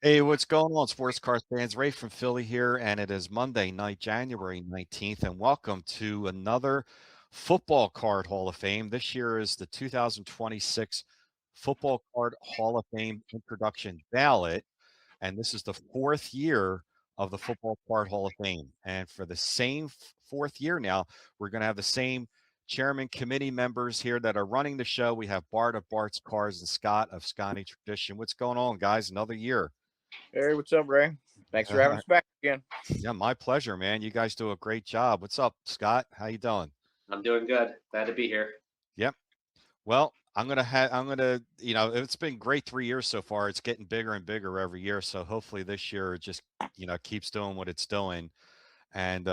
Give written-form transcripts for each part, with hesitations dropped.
Hey, what's going on, sports car fans? Ray from Philly here, and it is Monday night, January 19th, and welcome to another Football Card Hall of Fame. This year is the 2026 Football Card Hall of Fame introduction ballot, and this is the fourth year of the Football Card Hall of Fame. And for the same fourth year now, we're going to have the same chairman committee members here that are running the show. We have Bart of Bart's Cars and Scott of Scotty Tradition. What's going on, guys? Another year. Hey, what's up, Ray? Thanks for having us back again. Yeah, my pleasure, man. You guys do a great job. What's up, Scott? How you doing? I'm doing good. Glad to be here. Yep. Well, I'm gonna, it's been great 3 years so far. It's getting bigger and bigger every year. So hopefully this year it just, keeps doing what it's doing. And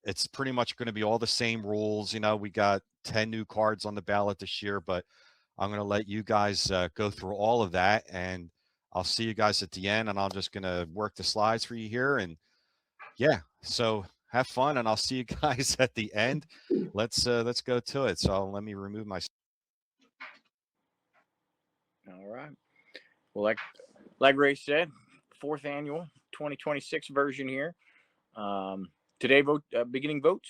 it's pretty much going to be all the same rules. We got 10 new cards on the ballot this year, but I'm going to let you guys go through all of that, and I'll see you guys at the end, and I'm just going to work the slides for you here. And yeah, so have fun, and I'll see you guys at the end. Let's go to it. So let me remove my. All right. Well, like Ray said, fourth annual 2026 version here. Today, beginning votes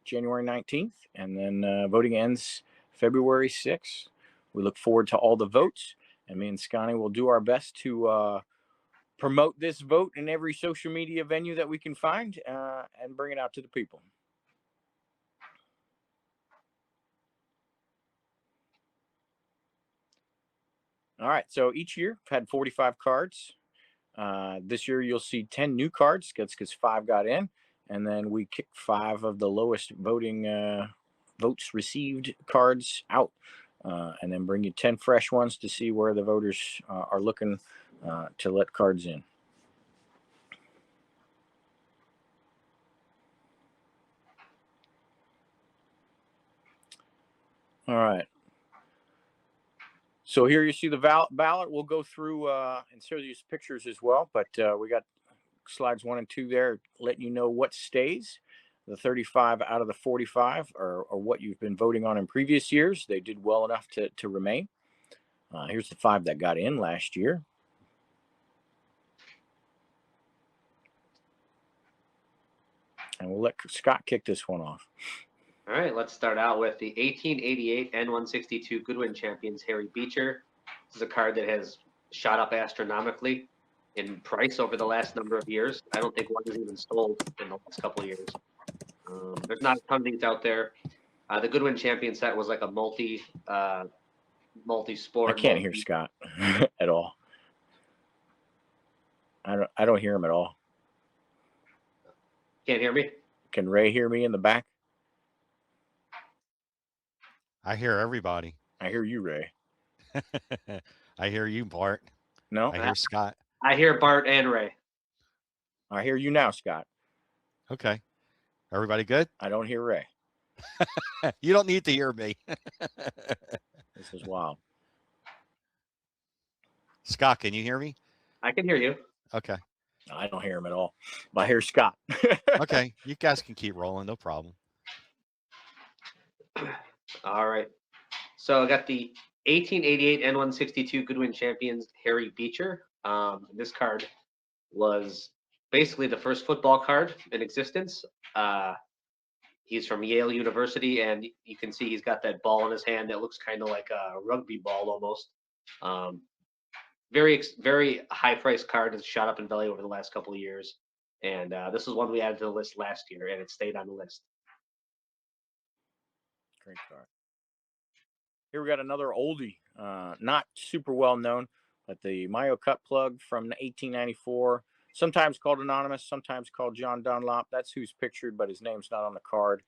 January 19th, and then voting ends February 6th. We look forward to all the votes, and me and Scotty will do our best to promote this vote in every social media venue that we can find and bring it out to the people. All right, so each year I've had 45 cards. This year you'll see 10 new cards because 5 got in, and then we kicked 5 of the lowest voting votes received cards out, and then bring you 10 fresh ones to see where the voters are looking to let cards in. All right. So here you see the ballot. We'll go through and show you pictures as well, but we got slides 1 and 2 there, letting you know what stays. The 35 out of the 45 are what you've been voting on in previous years. They did well enough to remain. Here's the 5 that got in last year. And we'll let Scott kick this one off. All right, let's start out with the 1888 N162 Goodwin champions, Harry Beecher. This is a card that has shot up astronomically in price over the last number of years. I don't think one has even sold in the last couple of years. There's not a ton of these out there. The Goodwin champion set was like a multi-sport. I can't hear Scott at all. I don't hear him at all. Can't hear me? Can Ray hear me in the back? I hear everybody. I hear you, Ray. I hear you, Bart. No, I hear Scott. I hear Bart and Ray. I hear you now, Scott. Okay. Everybody good? I don't hear Ray. You don't need to hear me. This is wild. Scott, can you hear me? I can hear you. Okay. I don't hear him at all. But I hear Scott. Okay. You guys can keep rolling. No problem. All right. So I got the 1888 N162 Goodwin champions, Harry Beecher. This card was basically the first football card in existence. He's from Yale University, and you can see he's got that ball in his hand that looks kind of like a rugby ball almost. Very high-priced card. It's shot up in value over the last couple of years. And this is one we added to the list last year, and it stayed on the list. Great card. Here we got another oldie, not super well known, but the Mayo Cut plug from 1894, sometimes called anonymous, sometimes called John Dunlop. That's who's pictured, but his name's not on the card.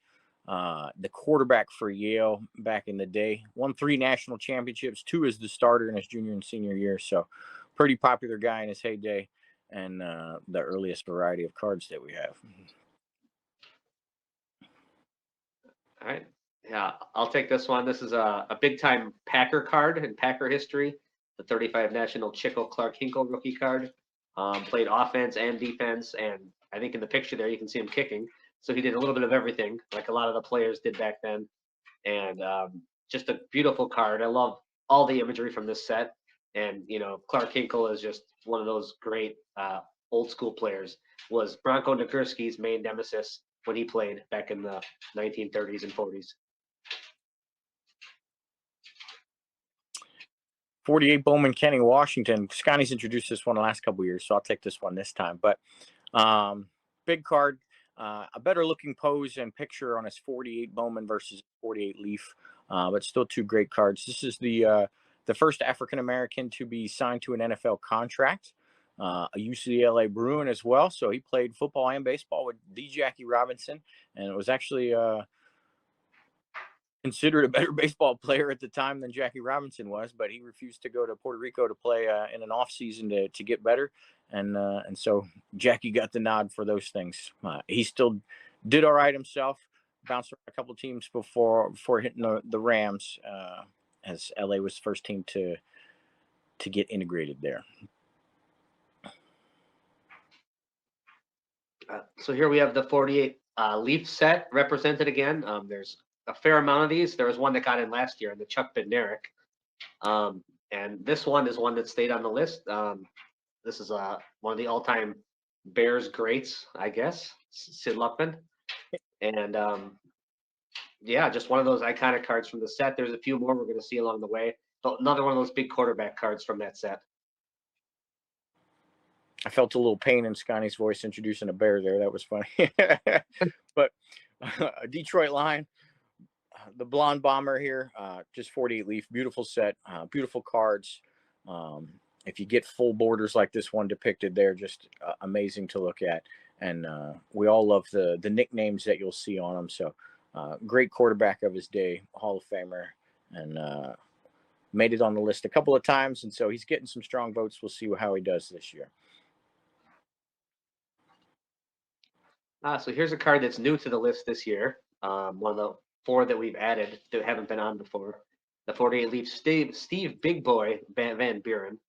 The quarterback for Yale back in the day, won 3 national championships, 2 as the starter in his junior and senior year. So pretty popular guy in his heyday, and the earliest variety of cards that we have. All right. Yeah, I'll take this one. This is a big-time Packer card in Packer history, the 35 National Chico Clark Hinkle rookie card. Played offense and defense, and I think in the picture there you can see him kicking. So he did a little bit of everything, like a lot of the players did back then. And just a beautiful card. I love all the imagery from this set. And Clark Hinkle is just one of those great old school players. Was Bronco Nagurski's main nemesis when he played back in the 1930s and 40s. 48 Bowman Kenny Washington. Scotty's introduced this one the last couple of years, so I'll take this one this time. But big card, a better looking pose and picture on his 48 Bowman versus 48 Leaf, but still two great cards. This is the first African American to be signed to an NFL contract, a UCLA Bruin as well. So he played football and baseball with D. Jackie Robinson, and it was actually considered a better baseball player at the time than Jackie Robinson was, but he refused to go to Puerto Rico to play in an off season to get better, and so Jackie got the nod for those things. He still did all right himself, bounced around a couple of teams before hitting the Rams, as LA was the first team to get integrated there. So here we have the 48 Leaf set represented again. There's a fair amount of these. There was one that got in last year, the Chuck Bednarik. And this one is one that stayed on the list. This is one of the all-time Bears greats, I guess, Sid Luckman. And yeah, just one of those iconic cards from the set. There's a few more we're going to see along the way. But another one of those big quarterback cards from that set. I felt a little pain in Scotty's voice introducing a bear there. That was funny. But a Detroit Lion, the blonde bomber here, just 48 Leaf, beautiful set, beautiful cards. If you get full borders like this one depicted there, just amazing to look at. And we all love the nicknames that you'll see on them. So great quarterback of his day, Hall of Famer, and made it on the list a couple of times. And so he's getting some strong votes. We'll see how he does this year. So here's a card that's new to the list this year. One of the 4 that we've added that haven't been on before. The 48 Leaf Steve Big Boy Van Buren.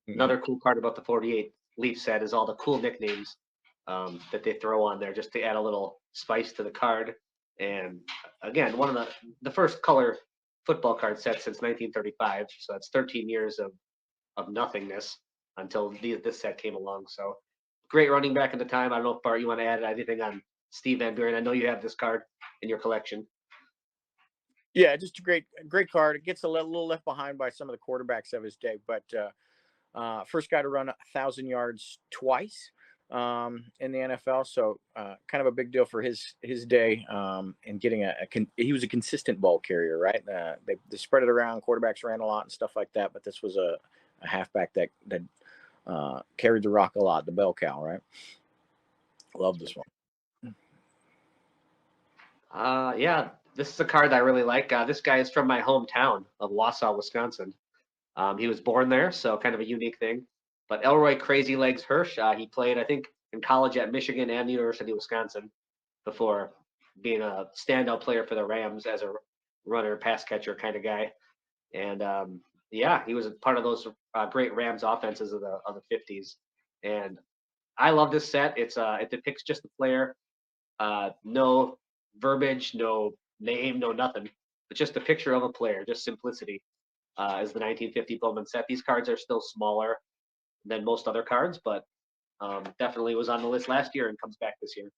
Another cool part about the 48 Leaf set is all the cool nicknames that they throw on there just to add a little spice to the card. And again, one of the first color football card sets since 1935. So that's 13 years of nothingness until this set came along. So great running back at the time. I don't know if Bart, you want to add anything on Steve Van Buren. I know you have this card in your collection. Yeah, just a great card. It gets a little left behind by some of the quarterbacks of his day, but first guy to run 1,000 yards twice in the NFL. So kind of a big deal for his day, and getting he was a consistent ball carrier, right? They spread it around. Quarterbacks ran a lot and stuff like that, but this was a halfback that carried the rock a lot, the bell cow, right? Love this one. Yeah, this is a card I really like. This guy is from my hometown of Wausau, Wisconsin. He was born there, so kind of a unique thing. But Elroy Crazy Legs Hirsch, he played, I think, in college at Michigan and the University of Wisconsin before being a standout player for the Rams as a runner, pass catcher kind of guy. And yeah, he was a part of those great Rams offenses of the 50s. And I love this set. It depicts just the player, no verbiage, no name, no nothing, but just a picture of a player, just simplicity. As the 1950 Bowman set. These cards are still smaller than most other cards, but definitely was on the list last year and comes back this year.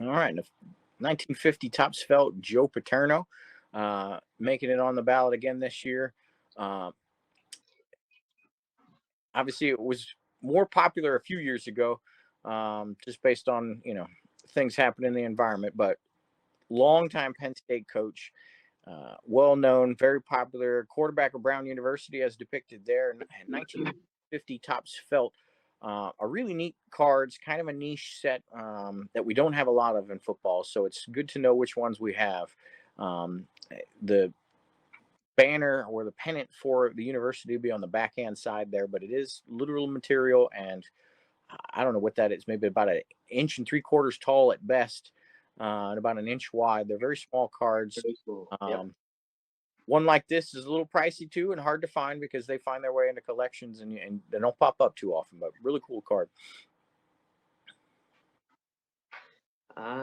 All right. 1950 Topps Felt Joe Paterno, making it on the ballot again this year. Obviously, it was more popular a few years ago, just based on things happening in the environment. But longtime Penn State coach, well-known, very popular quarterback of Brown University, as depicted there. 1950 Topps Felt, a really neat cards, kind of a niche set that we don't have a lot of in football. So it's good to know which ones we have. The banner or the pennant for the university will be on the backhand side there, but it is literal material, and I don't know what that is, maybe about 1 3/4 inches tall at best, and about 1 inch wide. They're very small cards. Cool. Yep. One like this is a little pricey too and hard to find because they find their way into collections and they don't pop up too often, but really cool card.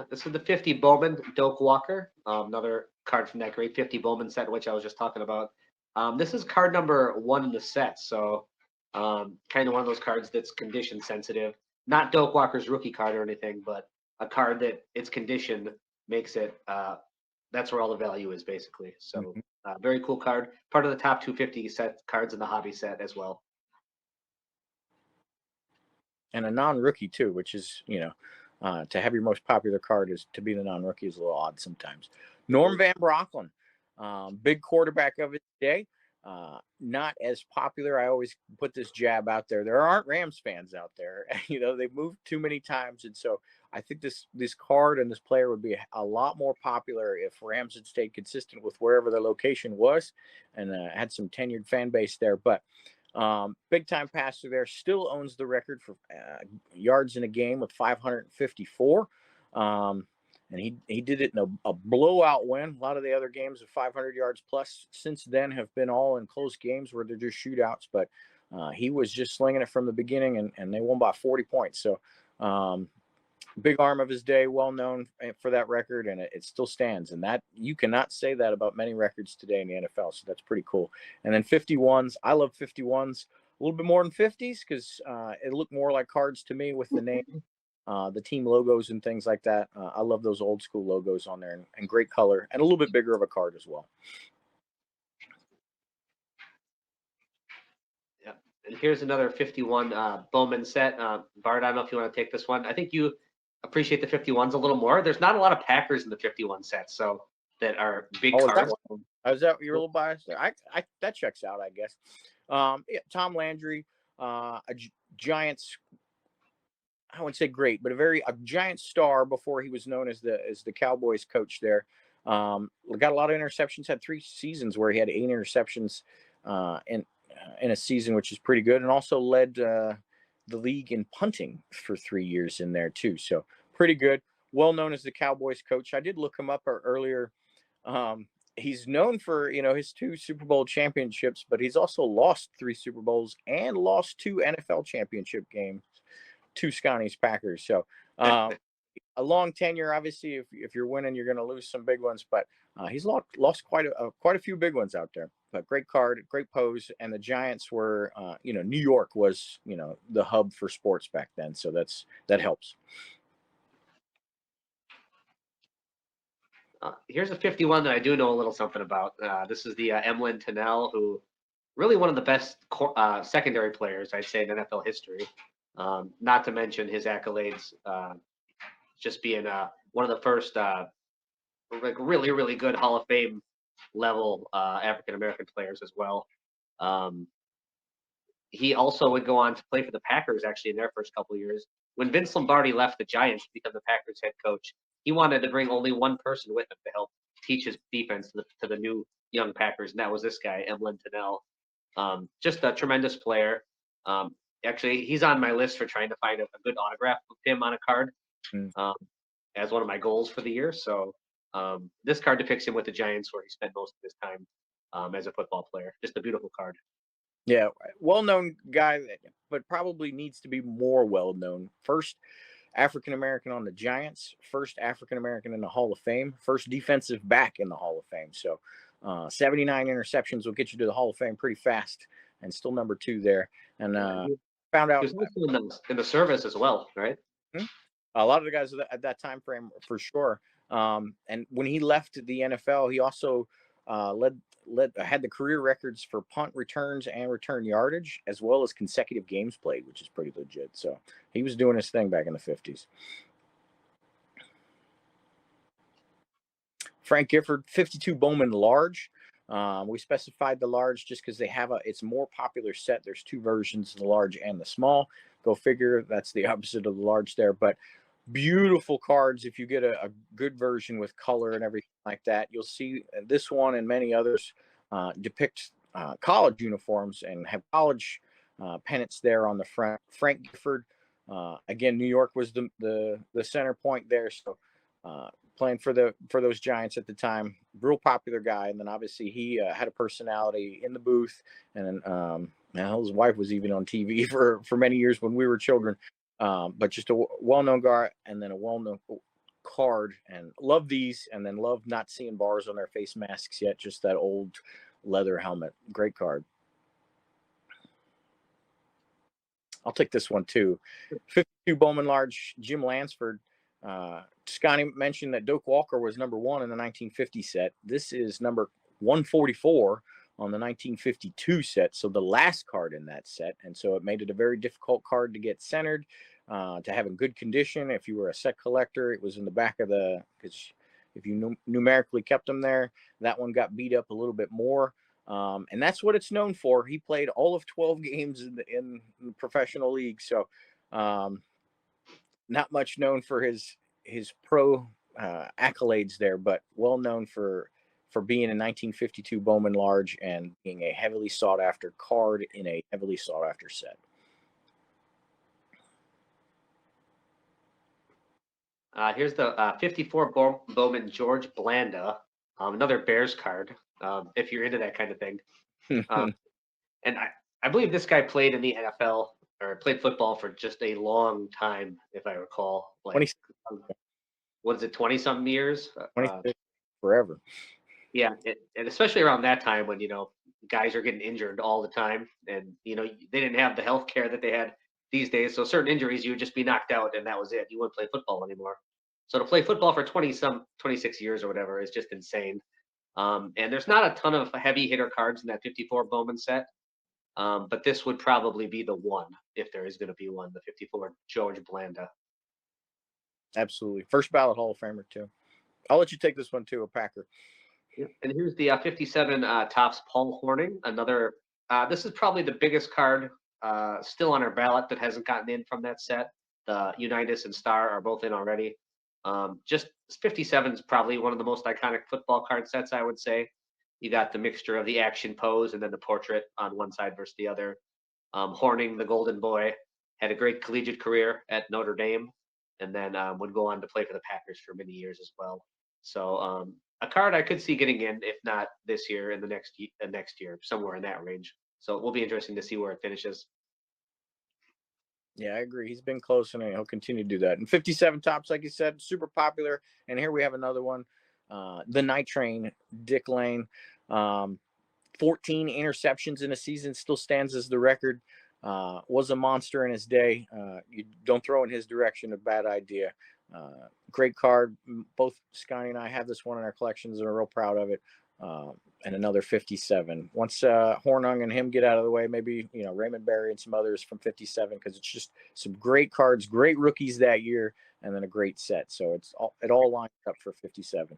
This is the 50 Bowman Doak Walker, another card from that great 50 Bowman set, which I was just talking about. This is card number 1 in the set, so kind of one of those cards that's condition sensitive. Not Doak Walker's rookie card or anything, but a card that its condition makes it. That's where all the value is, basically. So very cool card. Part of the top 250 set cards in the hobby set as well. And a non-rookie too, which is, to have your most popular card is to be the non-rookie is a little odd sometimes. Norm Van Brocklin, big quarterback of his day, not as popular. I always put this jab out there. There aren't Rams fans out there. They've moved too many times, and so I think this card and this player would be a lot more popular if Rams had stayed consistent with wherever their location was and had some tenured fan base there. But big time passer there, still owns the record for yards in a game with 554. And he did it in a blowout win. A lot of the other games of 500 yards plus since then have been all in close games where they're just shootouts. But he was just slinging it from the beginning, and they won by 40 points. So big arm of his day, well known for that record, and it still stands. And that you cannot say that about many records today in the NFL. So that's pretty cool. And then 51s, I love 51s a little bit more than 50s because it looked more like cards to me with the name, the team logos and things like that. I love those old school logos on there, and great color, and a little bit bigger of a card as well. Yeah. And here's another 51 Bowman set. Bart, I don't know if you want to take this one. I think you appreciate the 51s a little more. There's not a lot of Packers in the 51 set, so that are big cards. Is that you're a little biased there? I that checks out, I guess. Yeah, Tom Landry, a Giants. I wouldn't say great, but a giant star before he was known as the Cowboys coach there. Got a lot of interceptions. Had 3 seasons where he had 8 interceptions in a season, which is pretty good, and also led the league in punting for 3 years in there too. So pretty good. Well known as the Cowboys coach. I did look him up earlier. He's known for his 2 Super Bowl championships, but he's also lost 3 Super Bowls and lost 2 NFL championship games to Scotty's Packers. So a long tenure. Obviously, if you're winning, you're going to lose some big ones, but he's lost quite a few big ones out there. But great card, great pose, and the Giants were, New York was, the hub for sports back then, so that helps. Here's a 51 that I do know a little something about. This is the Emlyn Tunnell, who really one of the best secondary players, I'd say, in NFL history. Not to mention his accolades, just being one of the first really, really good Hall of Fame level African-American players as well. He also would go on to play for the Packers actually in their first couple of years. When Vince Lombardi left the Giants to become the Packers head coach, he wanted to bring only one person with him to help teach his defense to the new young Packers, and that was this guy, Emlyn Tunnell. Just a tremendous player. Actually, he's on my list for trying to find a good autograph of him on a card as one of my goals for the year. So this card depicts him with the Giants, where he spent most of his time as a football player. Just a beautiful card. Yeah, well-known guy, but probably needs to be more well-known. First African-American on the Giants, first African-American in the Hall of Fame, first defensive back in the Hall of Fame. So 79 interceptions will get you to the Hall of Fame pretty fast, and still number 2 there. And found out in the service as well, right? A lot of the guys at that time frame for sure. And when he left the NFL, he also had the career records for punt returns and return yardage, as well as consecutive games played, which is pretty legit. So he was doing his thing back in the 50s. Frank Gifford, 52 Bowman large. We specified the large just because they have it's a more popular set. There's 2 versions, the large and the small. Go figure. That's the opposite of the large there. But beautiful cards. If you get a good version with color and everything like that, you'll see this one and many others depict college uniforms and have college pennants there on the front. Frank Gifford, again, New York was the center point there. So playing for those Giants at the time, real popular guy. And then obviously he had a personality in the booth, and then his wife was even on TV for many years when we were children. But just a well-known guy, and then a well-known card, and love these, and then love not seeing bars on their face masks yet. Just that old leather helmet. Great card. I'll take this one too. 52 Bowman Large, Jim Lansford. Scotty mentioned that Doak Walker was number 1 in the 1950 set. This is number 144 on the 1952 set, so the last card in that set. And so it made it a very difficult card to get centered, to have in good condition. If you were a set collector, it was in the back of the, because if you numerically kept them there, that one got beat up a little bit more. And that's what it's known for. He played all of 12 games in the professional league. So not much known for his pro accolades there, but well known for being a 1952 Bowman Large and being a heavily sought after card in a heavily sought after set. Here's the 54 Bowman George Blanda, another Bears card, if you're into that kind of thing. And I believe this guy played in the NFL or played football for just a long time, if I recall. Like, 20, what is it, 20 something years? 26, forever. Yeah, and especially around that time when, guys are getting injured all the time, and they didn't have the health care that they had these days. So certain injuries, you would just be knocked out, and that was it. You wouldn't play football anymore. So to play football for 26 years or whatever is just insane. And there's not a ton of heavy hitter cards in that 54 Bowman set. But this would probably be the one, if there is going to be one, the 54 George Blanda. Absolutely. First ballot Hall of Famer, too. I'll let you take this one, too, a Packer. Yeah. And here's the 57 Topps Paul Hornung. Another, this is probably the biggest card still on our ballot that hasn't gotten in from that set. The Unitas and Star are both in already. Just 57 is probably one of the most iconic football card sets, I would say. You got the mixture of the action pose and then the portrait on one side versus the other. Hornung, the Golden Boy, had a great collegiate career at Notre Dame, and then would go on to play for the Packers for many years as well. So a card I could see getting in, if not this year, in the next year, somewhere in that range. So it will be interesting to see where it finishes. Yeah, I agree. He's been close, and he'll continue to do that. And 57 Topps, like you said, super popular. And here we have another one, the Night Train, Dick Lane. 14 interceptions in a season, still stands as the record. Was a monster in his day. You don't throw in his direction, a bad idea. Great card. Both Scotty and I have this one in our collections and are real proud of it. And another 57. Once Hornung and him get out of the way, maybe Raymond Berry and some others from 57, because it's just some great cards, great rookies that year, and then a great set. So it all lines up for 57.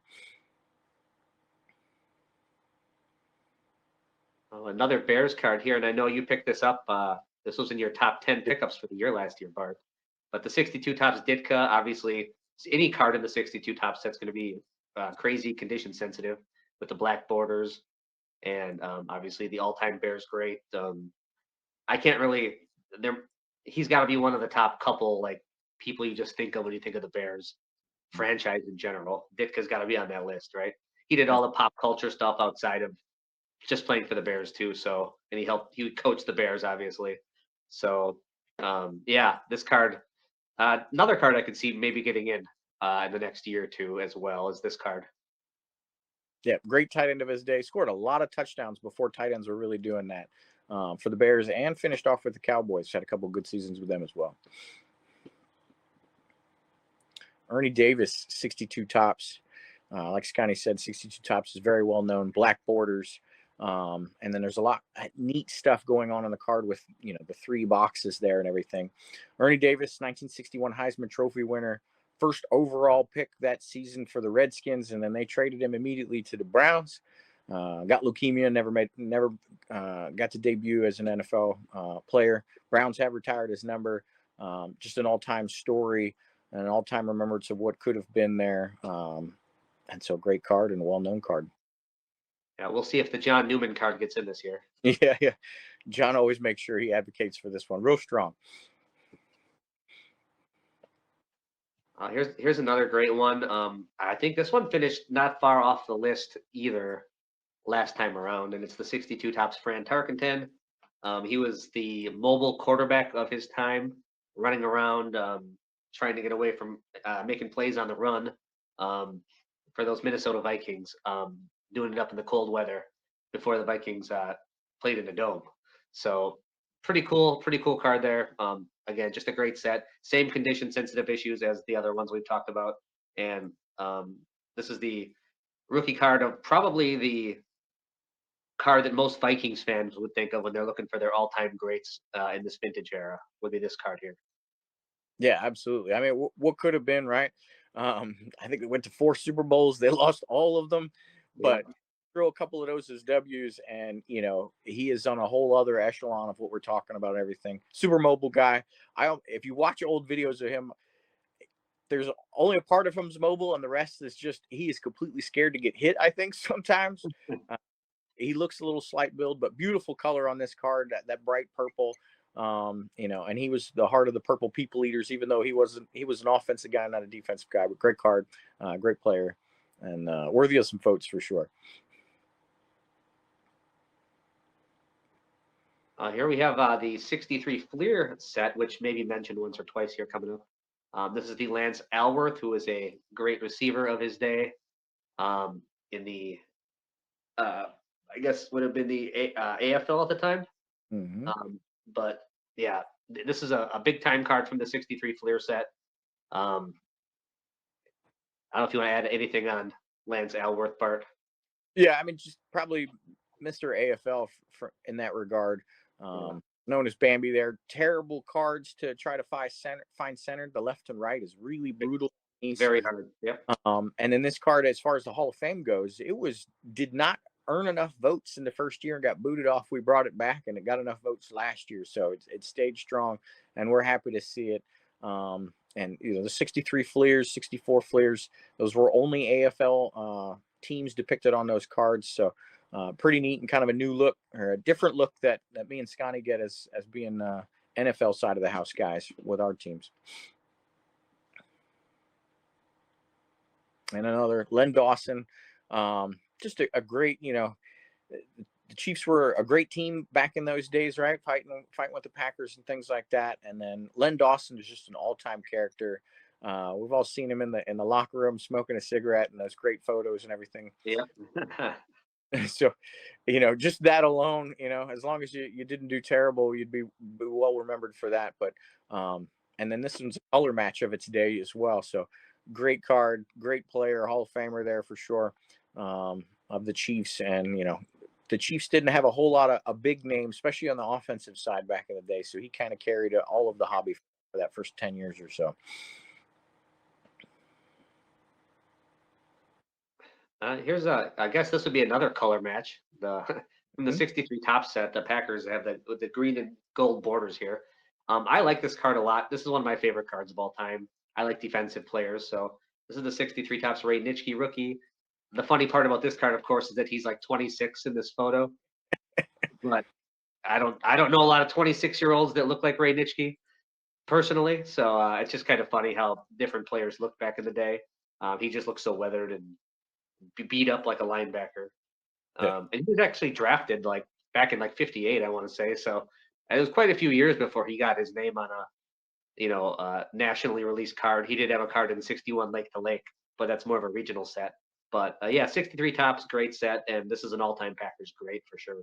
Another Bears card here, and I know you picked this up. This was in your top 10 pickups for the year last year, Bart. But the 62 Topps Ditka, obviously, any card in the 62 Topps set's going to be crazy condition sensitive with the black borders, and obviously the all-time Bears great. I can't really. He's got to be one of the top couple like people you just think of when you think of the Bears franchise in general. Ditka's got to be on that list, right? He did all the pop culture stuff outside of just playing for the Bears too. So, and he coached the Bears, obviously. So, yeah, this card, another card I could see maybe getting in the next year or two as well as this card. Yeah, great tight end of his day. Scored a lot of touchdowns before tight ends were really doing that for the Bears, and finished off with the Cowboys. Had a couple good seasons with them as well. Ernie Davis, 62 Topps. Like Scotty said, 62 Topps is very well known. Black borders. And then there's a lot of neat stuff going on the card with, the 3 boxes there and everything. Ernie Davis, 1961 Heisman Trophy winner. First overall pick that season for the Redskins, and then they traded him immediately to the Browns. Got leukemia, never got to debut as an NFL player. Browns have retired his number. Just an all-time story, and an all-time remembrance of what could have been there. And so great card and a well-known card. Yeah, we'll see if the John Newman card gets in this year. Yeah. John always makes sure he advocates for this one. Real strong. Here's another great one. I think this one finished not far off the list either last time around, and it's the 62 Topps Fran Tarkenton. He was the mobile quarterback of his time, running around, trying to get away from making plays on the run for those Minnesota Vikings, doing it up in the cold weather before the Vikings played in a dome. So pretty cool card there. Again, just a great set. Same condition sensitive issues as the other ones we've talked about. And this is the rookie card of probably the card that most Vikings fans would think of when they're looking for their all-time greats in this vintage era. Would be this card here. Yeah, absolutely. I mean, what could have been, right? I think it went to 4 Super Bowls. They lost all of them, Yeah. but throw a couple of those as W's, and he is on a whole other echelon of what we're talking about. Everything super mobile guy. If you watch old videos of him, there's only a part of him's mobile, and the rest is just he is completely scared to get hit. I think sometimes. He looks a little slight build, but beautiful color on this card, that bright purple. And he was the heart of the Purple People Eaters, even though he was an offensive guy, not a defensive guy. But great card, great player, and worthy of some votes for sure. Here we have the 63 Fleer set, which maybe mentioned once or twice here coming up. This is the Lance Alworth, who was a great receiver of his day in the, I guess would have been the AFL at the time. Mm-hmm. But yeah, this is a big time card from the 63 Fleer set. I don't know if you want to add anything on Lance Alworth, Bart. Yeah, I mean, just probably Mr. AFL in that regard. Known as Bambi there. Terrible cards to try to find center. The left and right is really brutal. Very hard. Yep. And then this card, as far as the Hall of Fame goes, did not earn enough votes in the first year and got booted off. We brought it back, and it got enough votes last year, so it stayed strong, and we're happy to see it. And the 63 Fleers, 64 Fleers, those were only AFL teams depicted on those cards. So pretty neat and kind of a new look, or a different look that me and Scotty get as being NFL side of the house guys with our teams. And another Len Dawson, just a great, the Chiefs were a great team back in those days, right? Fighting with the Packers and things like that. And then Len Dawson is just an all-time character. We've all seen him in the locker room smoking a cigarette and those great photos and everything. Yeah. So, just that alone, as long as you didn't do terrible, you'd be well remembered for that. But and then this one's a color match of its day as well. So great card, great player, Hall of Famer there for sure, of the Chiefs. And the Chiefs didn't have a whole lot of a big name, especially on the offensive side back in the day. So he kind of carried all of the hobby for that first 10 years or so. Here's I guess this would be another color match. From the 63 top set, the Packers have the green and gold borders here. I like this card a lot. This is one of my favorite cards of all time. I like defensive players, so this is the 63 tops Ray Nitschke rookie. The funny part about this card, of course, is that he's like 26 in this photo. But I don't know a lot of 26-year-olds that look like Ray Nitschke personally. So it's just kind of funny how different players look back in the day. He just looks so weathered and beat up like a linebacker. And he was actually drafted like back in like 58, I want to say. So it was quite a few years before he got his name on a nationally released card. He did have a card in 61 Lake to Lake, but that's more of a regional set. But yeah, 63 tops, great set, and this is an all-time Packers great for sure.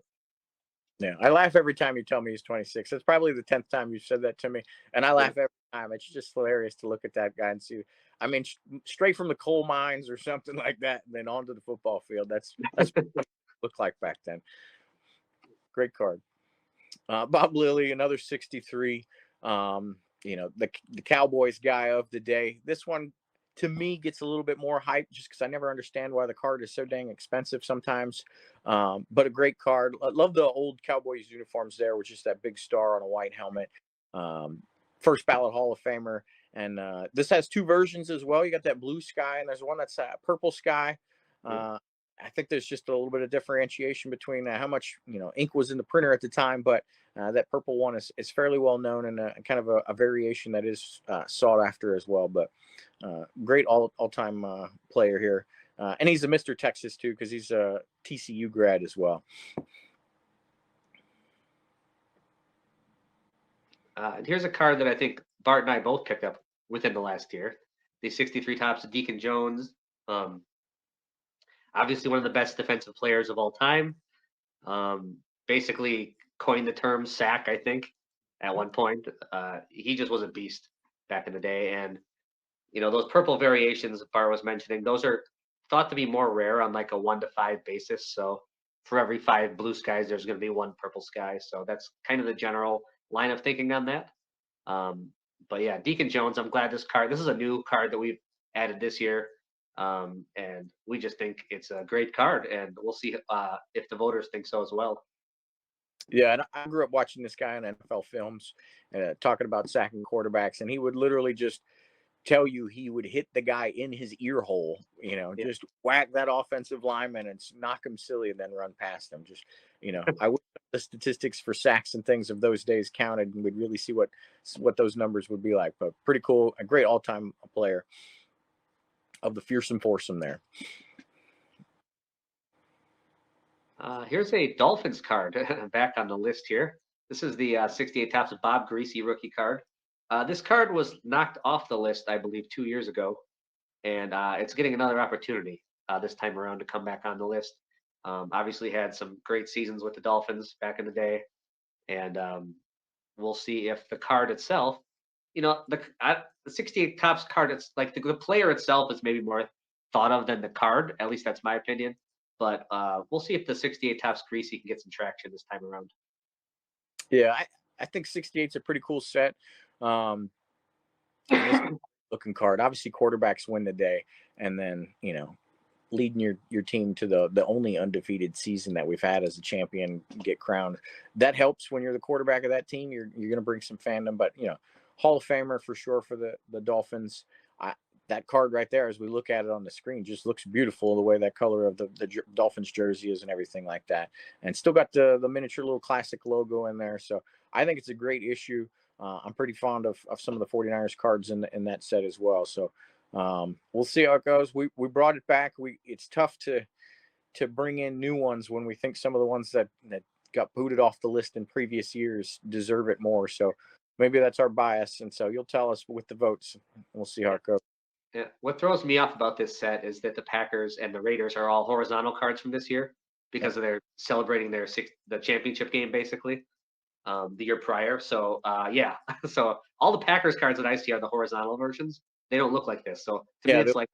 Yeah, I laugh every time you tell me he's 26. It's probably the 10th time you've said that to me, and I laugh every time. It's just hilarious to look at that guy and see. I mean, straight from the coal mines or something like that, and then onto the football field. That's what it looked like back then. Great card. Bob Lilly, another 63. The Cowboys guy of the day. This one, to me, gets a little bit more hype just because I never understand why the card is so dang expensive sometimes. But a great card. I love the old Cowboys uniforms there with just that big star on a white helmet. First ballot Hall of Famer. And this has 2 versions as well. You got that blue sky, and there's one that's purple sky. I think there's just a little bit of differentiation between how much ink was in the printer at the time, but that purple one is fairly well known and kind of a variation that is sought after as well. But great all-time player here, and he's a Mr. Texas too because he's a TCU grad as well. And here's a card that I think Bart and I both picked up within the last year. The 63 tops of Deacon Jones. Obviously one of the best defensive players of all time. Basically coined the term sack, I think, at one point. He just was a beast back in the day. And, those purple variations Bar was mentioning, those are thought to be more rare on like a 1-to-5 basis. So for every 5 blue skies, there's going to be 1 purple sky. So that's kind of the general line of thinking on that. Um, but yeah, Deacon Jones, I'm glad this is a new card that we've added this year. And we just think it's a great card, and we'll see if the voters think so as well. Yeah, and I grew up watching this guy on NFL films, talking about sacking quarterbacks, and he would literally just tell you he would hit the guy in his ear hole, Yeah. just whack that offensive lineman and knock him silly and then run past him. Just, I wish the statistics for sacks and things of those days counted, and we'd really see what those numbers would be like. But pretty cool, a great all-time player of the fearsome foursome there. Here's a Dolphins card back on the list here. This is the 68 Tops of Bob Greasy rookie card. This card was knocked off the list, I believe, 2 years ago, and it's getting another opportunity this time around to come back on the list. Obviously, had some great seasons with the Dolphins back in the day, and we'll see if the card itself, the 68 Tops card, it's like the player itself is maybe more thought of than the card. At least that's my opinion. But we'll see if the 68 Tops Greasy can get some traction this time around. Yeah, I think 68's a pretty cool set. And this looking card. Obviously, quarterbacks win the day, and then leading your team to the only undefeated season that we've had as a champion get crowned. That helps when you're the quarterback of that team. You're going to bring some fandom, but Hall of Famer for sure for the Dolphins. That card right there, as we look at it on the screen, just looks beautiful. The way that color of the Dolphins jersey is and everything like that, and still got the miniature little classic logo in there. So I think it's a great issue. I'm pretty fond of some of the 49ers cards in that set as well. So we'll see how it goes. We brought it back. It's tough to bring in new ones when we think some of the ones that got booted off the list in previous years deserve it more. So maybe that's our bias. And so you'll tell us with the votes. We'll see how it goes. Yeah. What throws me off about this set is that the Packers and the Raiders are all horizontal cards from this year because of their celebrating the championship game basically the year prior. So yeah, so all the Packers cards that I see are the horizontal versions. They don't look like this. So to me, it's like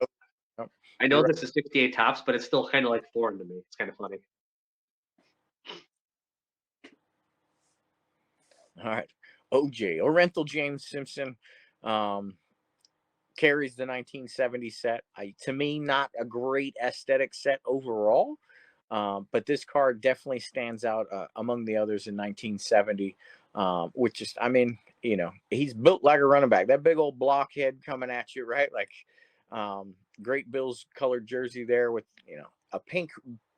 I know this is 68 Tops, but it's still kind of like foreign to me. It's kind of funny. All right, OJ Orenthal James Simpson. Carries the 1970 set. To me, not a great aesthetic set overall, but this card definitely stands out among the others in 1970. Which is, he's built like a running back. That big old blockhead coming at you, right? Like, great Bills colored jersey there with a pink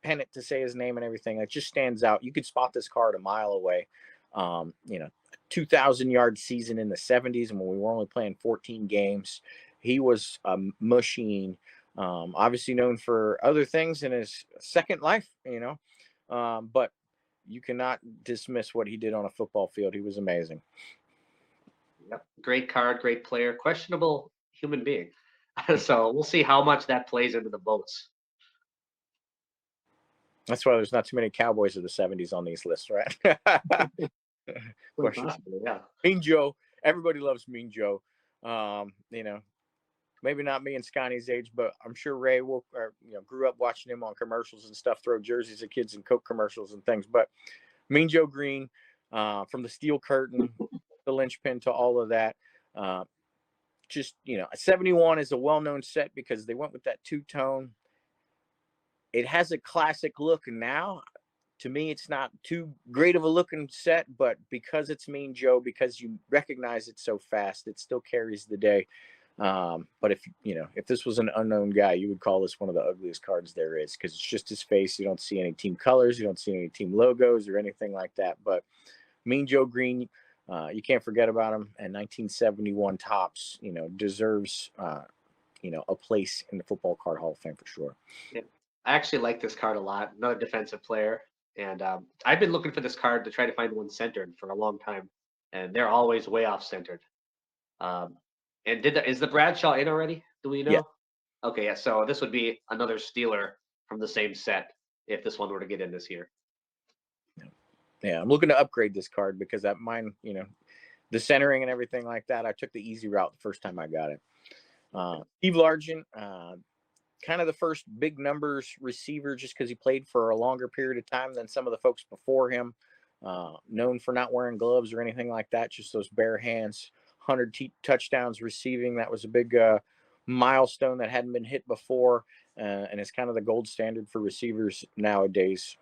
pennant to say his name and everything. It just stands out. You could spot this card a mile away. 2,000-yard season in the 70s, and when we were only playing 14 games, he was a machine. Obviously known for other things in his second life, but you cannot dismiss what he did on a football field. He was amazing. Yep, great card, great player, questionable human being. So we'll see how much that plays into the votes. That's why there's not too many Cowboys of the 70s on these lists, right? Possibly, yeah. Mean Joe. Everybody loves Mean Joe. Maybe not me and Scotty's age, but I'm sure Ray grew up watching him on commercials and stuff, throw jerseys of kids in Coke commercials and things. But Mean Joe Green, from the steel curtain, the linchpin to all of that. A 71 is a well-known set because they went with that two-tone. It has a classic look now. To me, it's not too great of a looking set, but because it's Mean Joe, because you recognize it so fast, it still carries the day. But if this was an unknown guy, you would call this one of the ugliest cards there is because it's just his face. You don't see any team colors, you don't see any team logos or anything like that. But Mean Joe Green, you can't forget about him. And 1971 Tops, deserves a place in the Football Card Hall of Fame for sure. Yeah. I actually like this card a lot. Another defensive player. And I've been looking for this card to try to find one centered for a long time. And they're always way off centered. And is the Bradshaw in already? Do we know? Yeah. Okay, yeah. So this would be another Steeler from the same set if this one were to get in this year. Yeah, I'm looking to upgrade this card because that mine, the centering and everything like that, I took the easy route the first time I got it. Steve Largent, kind of the first big numbers receiver just because he played for a longer period of time than some of the folks before him. Known for not wearing gloves or anything like that, just those bare hands. 100 touchdowns receiving. That was a big milestone that hadn't been hit before, and it's kind of the gold standard for receivers nowadays.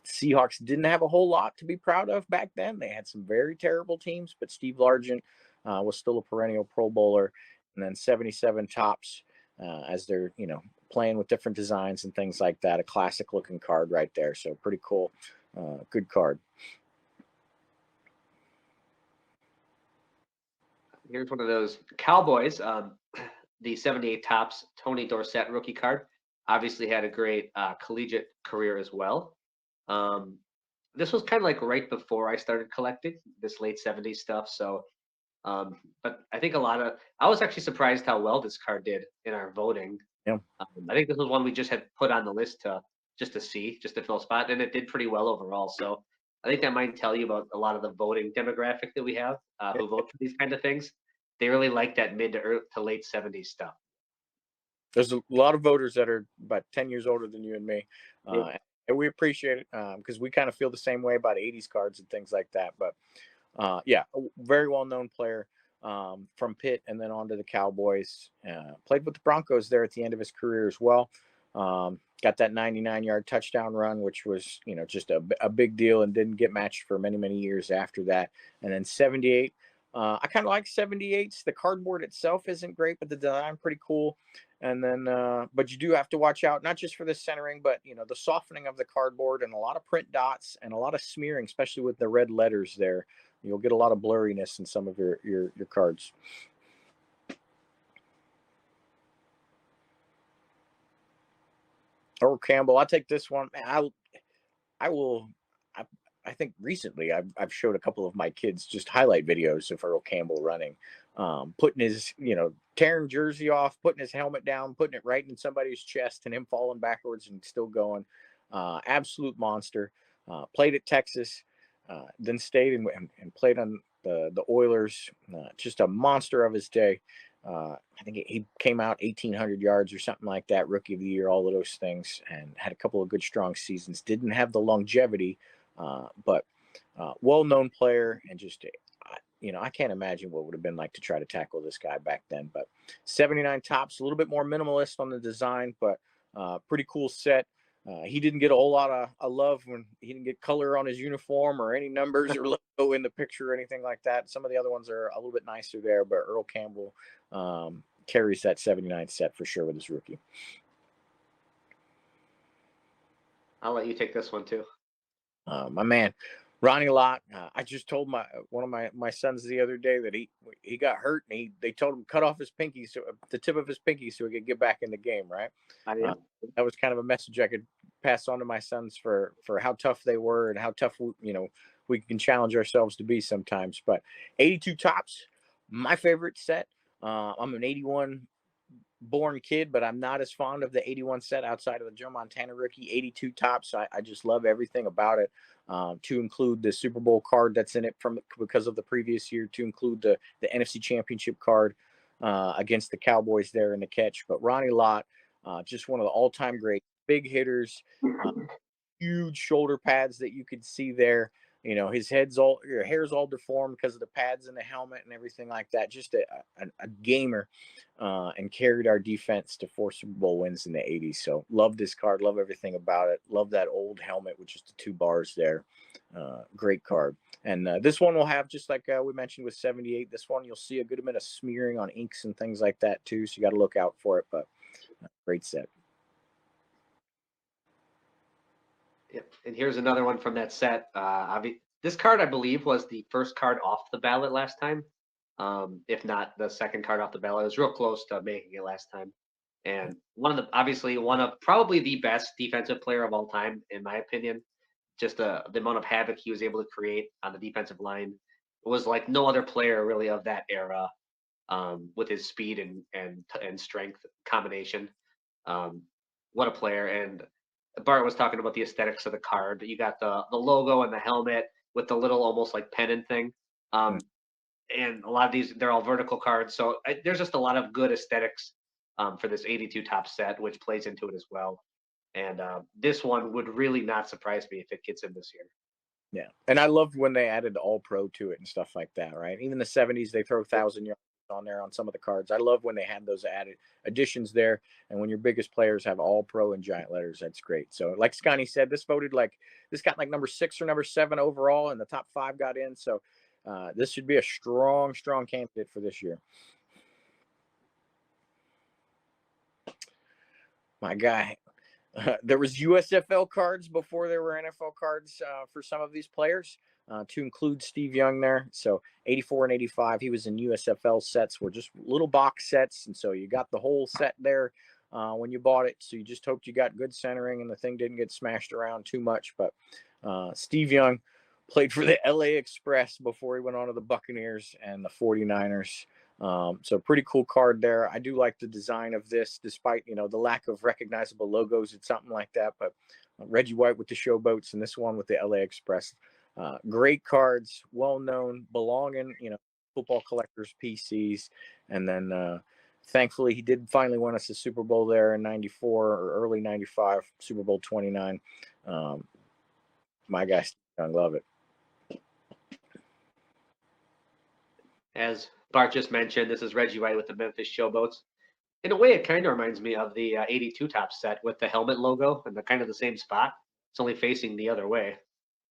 Seahawks didn't have a whole lot to be proud of back then. They had some very terrible teams, but Steve Largent was still a perennial Pro Bowler. And then 77 tops as they're, playing with different designs and things like that. A classic looking card right there. So pretty cool. Good card. Here's one of those Cowboys, the 78 tops Tony Dorsett rookie card. Obviously had a great collegiate career as well. This was kind of like right before I started collecting this late 70s stuff. So, but I think I was actually surprised how well this card did in our voting. Yeah. I think this was one we just had put on the list just to fill a spot, and it did pretty well overall. So I think that might tell you about a lot of the voting demographic that we have who vote for these kind of things. They really like that mid to late 70s stuff. There's a lot of voters that are about 10 years older than you and me. Yep. And we appreciate it because we kind of feel the same way about 80s cards and things like that. But yeah, a very well-known player from Pitt and then on to the Cowboys. Played with the Broncos there at the end of his career as well. Got that 99-yard touchdown run, which was, just a big deal and didn't get matched for many, many years after that. And then 78. I kind of like 78s. The cardboard itself isn't great, but the design pretty cool. And then, but you do have to watch out, not just for the centering, but, the softening of the cardboard and a lot of print dots and a lot of smearing, especially with the red letters there. You'll get a lot of blurriness in some of your cards. Earl Campbell, I'll take this one. I will. I think recently I've showed a couple of my kids just highlight videos of Earl Campbell running, putting his tearing jersey off, putting his helmet down, putting it right in somebody's chest, and him falling backwards and still going. Absolute monster. Played at Texas, then stayed and played on the Oilers. Just a monster of his day. I think he came out 1,800 yards or something like that, rookie of the year, all of those things, and had a couple of good, strong seasons. Didn't have the longevity, but well-known player, and just, I can't imagine what it would have been like to try to tackle this guy back then. But 79 tops, a little bit more minimalist on the design, but pretty cool set. He didn't get a whole lot of love when he didn't get color on his uniform or any numbers or logo in the picture or anything like that. Some of the other ones are a little bit nicer there, but Earl Campbell carries that 79 set for sure with his rookie. I'll let you take this one too. My man, Ronnie Lott. I just told one of my sons the other day that he got hurt and they told him cut off his pinky, so the tip of his pinky, so he could get back in the game. Right. That was kind of a message I could pass on to my sons for how tough they were and how tough we can challenge ourselves to be sometimes. But 82 tops, my favorite set. I'm an 81 born kid, but I'm not as fond of the 81 set outside of the Joe Montana rookie. 82 tops, I just love everything about it. To include the Super Bowl card that's in it because of the previous year, to include the NFC Championship card against the Cowboys there in the catch. But Ronnie Lott, just one of the all-time great big hitters. Huge shoulder pads that you could see there. His your hair's all deformed because of the pads in the helmet and everything like that. Just a gamer, and carried our defense to 4 Super Bowl wins in the 80s. So love this card, love everything about it. Love that old helmet with just the 2 bars there. Great card. And this one will have, just like we mentioned with 78, this one you'll see a good amount of smearing on inks and things like that too. So you got to look out for it, but great set. Yep. And here's another one from that set. This card, I believe, was the first card off the ballot last time. If not the second card off the ballot. It was real close to making it last time. And one of probably the best defensive player of all time, in my opinion. Just the amount of havoc he was able to create on the defensive line. It was like no other player really of that era, with his speed and strength combination. What a player. And Bart was talking about the aesthetics of the card. You got the logo and the helmet with the little almost like pennant thing. Mm. And a lot of these, they're all vertical cards. So there's just a lot of good aesthetics for this 82 top set, which plays into it as well. And this one would really not surprise me if it gets in this year. Yeah, and I loved when they added the All Pro to it and stuff like that. Right, even the '70s, they throw 1,000 yards on there on some of the cards. I love when they had those added additions there, and when your biggest players have All Pro in giant letters, that's great. So, like Scotty said, this got like number 6 or number 7 overall, and the top 5 got in. So, this should be a strong candidate for this year. My guy. There was USFL cards before there were NFL cards for some of these players, to include Steve Young there. So 84 and 85, he was in USFL sets, were just little box sets, and so you got the whole set there when you bought it. So you just hoped you got good centering and the thing didn't get smashed around too much. But Steve Young played for the LA Express before he went on to the Buccaneers and the 49ers. So pretty cool card there. I do like the design of this, despite, the lack of recognizable logos. It's something like that, but Reggie White with the Showboats and this one with the LA Express. Great cards, well known, belong in, football collectors PCs. And then, thankfully he did finally win us a Super Bowl there in 94 or early 95, Super Bowl 29. My guy, I love it. As Bart just mentioned, this is Reggie White with the Memphis Showboats. In a way, it kind of reminds me of the 82 top set with the helmet logo and the kind of the same spot. It's only facing the other way.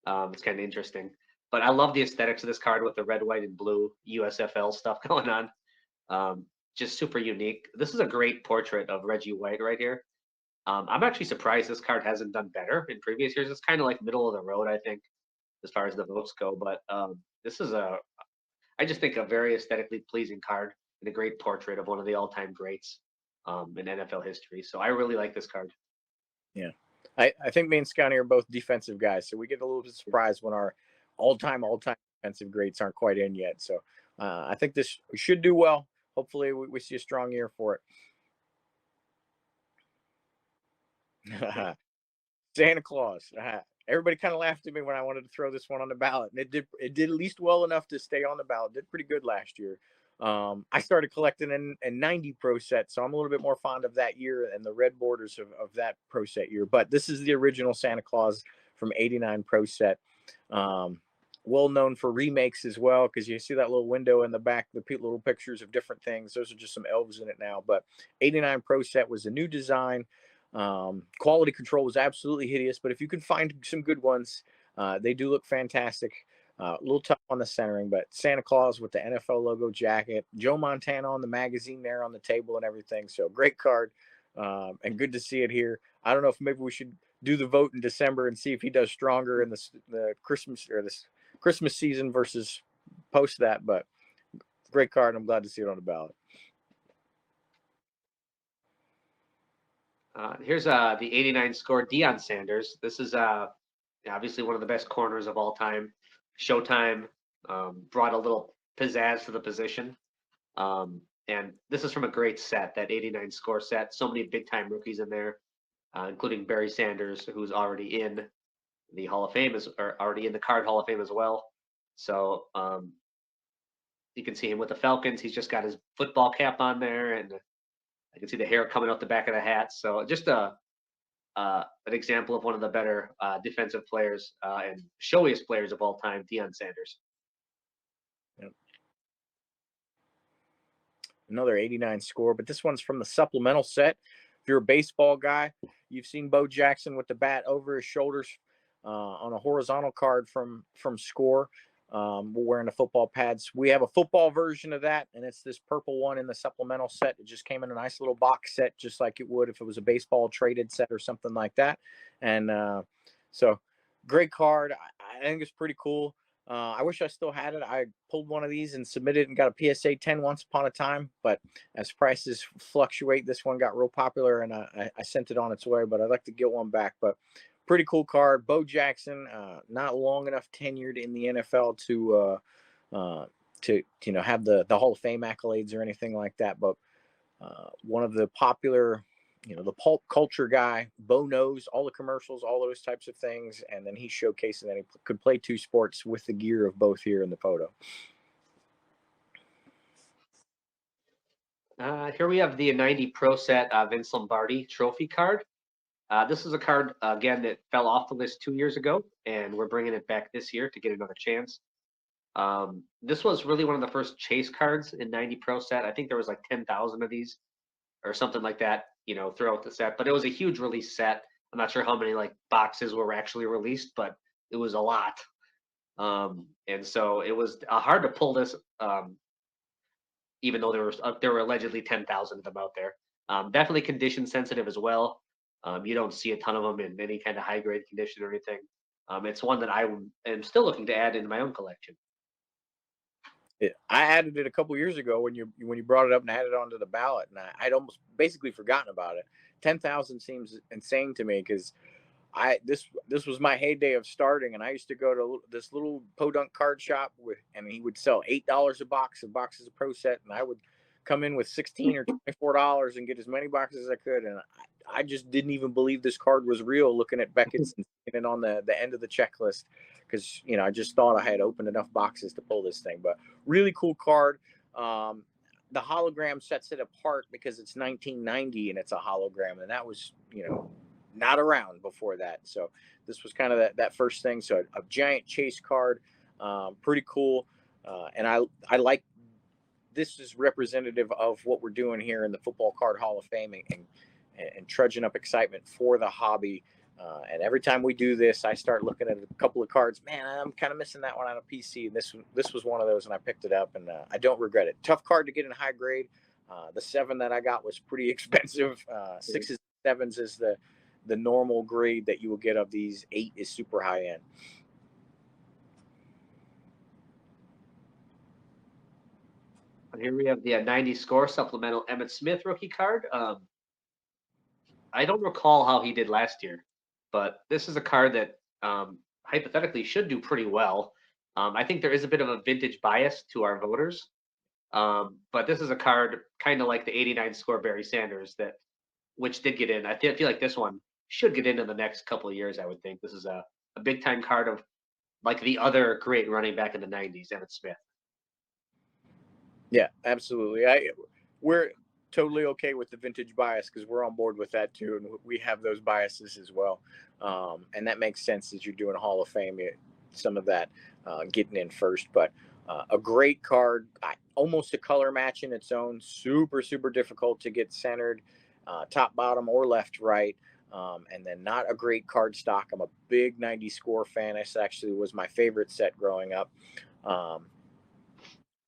It's kind of interesting. But I love the aesthetics of this card with the red, white, and blue USFL stuff going on. Just super unique. This is a great portrait of Reggie White right here. I'm actually surprised this card hasn't done better in previous years. It's kind of like middle of the road, I think, as far as the votes go. But this is I just think a very aesthetically pleasing card and a great portrait of one of the all-time greats in NFL history. So I really like this card. Yeah. I think me and Scotty are both defensive guys, so we get a little bit surprised when our all-time defensive greats aren't quite in yet. So I think this should do well. Hopefully we see a strong year for it. Santa Claus. Everybody kind of laughed at me when I wanted to throw this one on the ballot, and it did at least well enough to stay on the ballot. Did pretty good last year. I started collecting a 90 Pro set, so I'm a little bit more fond of that year and the red borders of that Pro set year. But this is the original Santa Claus from 89 Pro set. Well known for remakes as well, because you see that little window in the back, the little pictures of different things. Those are just some elves in it now. But 89 Pro set was a new design. Quality control was absolutely hideous, but if you can find some good ones, they do look fantastic. A little tough on the centering, but Santa Claus with the NFL logo jacket, Joe Montana on the magazine there on the table and everything. So great card, and good to see it here. I don't know if maybe we should do the vote in December and see if he does stronger in the Christmas or this Christmas season versus post that. But great card. I'm glad to see it on the ballot. Here's the 89 score Deion Sanders. This is obviously one of the best corners of all time. Showtime brought a little pizzazz to the position. And this is from a great set, that 89 score set. So many big time rookies in there, including Barry Sanders, who's already in the Hall of Fame, or already in the Card Hall of Fame as well. So you can see him with the Falcons. He's just got his football cap on there, and I can see the hair coming out the back of the hat. So just an example of one of the better defensive players and showiest players of all time, Deion Sanders. Yep. Another 89 score, but this one's from the supplemental set. If you're a baseball guy, you've seen Bo Jackson with the bat over his shoulders on a horizontal card from Score. We're wearing the football pads. We have a football version of that, and it's this purple one in the supplemental set. It just came in a nice little box set, just like it would if it was a baseball traded set or something like that. And so great card. I think it's pretty cool. I wish I still had it. I pulled one of these and submitted and got a PSA 10 once upon a time, but as prices fluctuate, this one got real popular and I sent it on its way, but I'd like to get one back. But pretty cool card. Bo Jackson, not long enough tenured in the NFL to have the Hall of Fame accolades or anything like that, but one of the popular the pulp culture guy. Bo knows all the commercials, all those types of things, and then he's showcasing that he could play two sports with the gear of both here in the photo. Here we have the 90 Pro Set Vince Lombardi trophy card. This is a card, again, that fell off the list 2 years ago, and we're bringing it back this year to get another chance. This was really one of the first chase cards in 90 Pro Set. I think there was like 10,000 of these or something like that, throughout the set. But it was a huge release set. I'm not sure how many like boxes were actually released, but it was a lot. And so it was hard to pull this, even though there were allegedly 10,000 of them out there. Definitely condition sensitive as well. You don't see a ton of them in any kind of high grade condition or anything. It's one that I am still looking to add into my own collection. I added it a couple years ago when you brought it up and added it onto the ballot, and I'd almost basically forgotten about it. 10,000 seems insane to me because this was my heyday of starting, and I used to go to this little podunk card shop and he would sell $8 a box of boxes of Pro Set, and I would come in with $16 or $24 and get as many boxes as I could, and I just didn't even believe this card was real. Looking at Beckett's and seeing it on the end of the checklist, because I just thought I had opened enough boxes to pull this thing. But really cool card. The hologram sets it apart because it's 1990 and it's a hologram, and that was not around before that. So this was kind of that first thing. So a giant chase card, pretty cool. And I like, this is representative of what we're doing here in the Football Card Hall of Fame and trudging up excitement for the hobby. And every time we do this, I start looking at a couple of cards. Man, I'm kind of missing that one on a PC. And this was one of those, and I picked it up, and I don't regret it. Tough card to get in high grade. The 7 that I got was pretty expensive. 6s, 7s is the normal grade that you will get of these. 8 is super high end. And here we have the 90 score supplemental Emmitt Smith rookie card. I don't recall how he did last year, but this is a card that hypothetically should do pretty well. I think there is a bit of a vintage bias to our voters, but this is a card kind of like the 89 score Barry Sanders which did get in. I feel like this one should get in the next couple of years. I would think this is a big time card of like the other great running back in the 90s, Emmitt Smith. Yeah, absolutely. We're totally okay with the vintage bias because we're on board with that too, and we have those biases as well. And that makes sense as you're doing Hall of Fame, some of that getting in first. But a great card, almost a color match in its own. Super, super difficult to get centered, top, bottom, or left, right. And then not a great card stock. I'm a big 90 score fan. This actually was my favorite set growing up.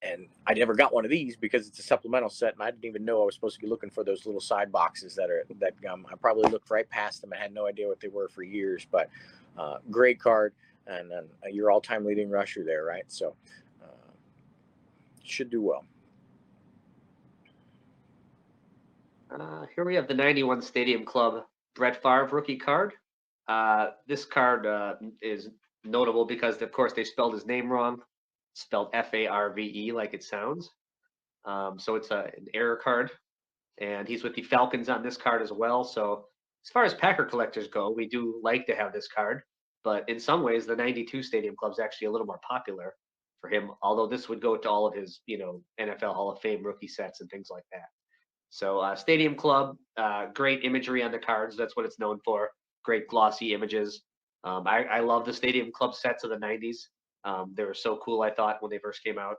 And I never got one of these because it's a supplemental set, and I didn't even know I was supposed to be looking for those little side boxes that I probably looked right past them and had no idea what they were for years. But great card, and then your all-time leading rusher there, right? So should do well. Here we have the 91 Stadium Club Brett Favre rookie card. This card is notable because, of course, they spelled his name wrong. Spelled F-A-R-V-E like it sounds. So it's an error card. And he's with the Falcons on this card as well. So as far as Packer collectors go, we do like to have this card. But in some ways, the 92 Stadium Club is actually a little more popular for him, although this would go to all of his, NFL Hall of Fame rookie sets and things like that. So Stadium Club, great imagery on the cards. That's what it's known for. Great glossy images. I love the Stadium Club sets of the 90s. They were so cool, I thought, when they first came out.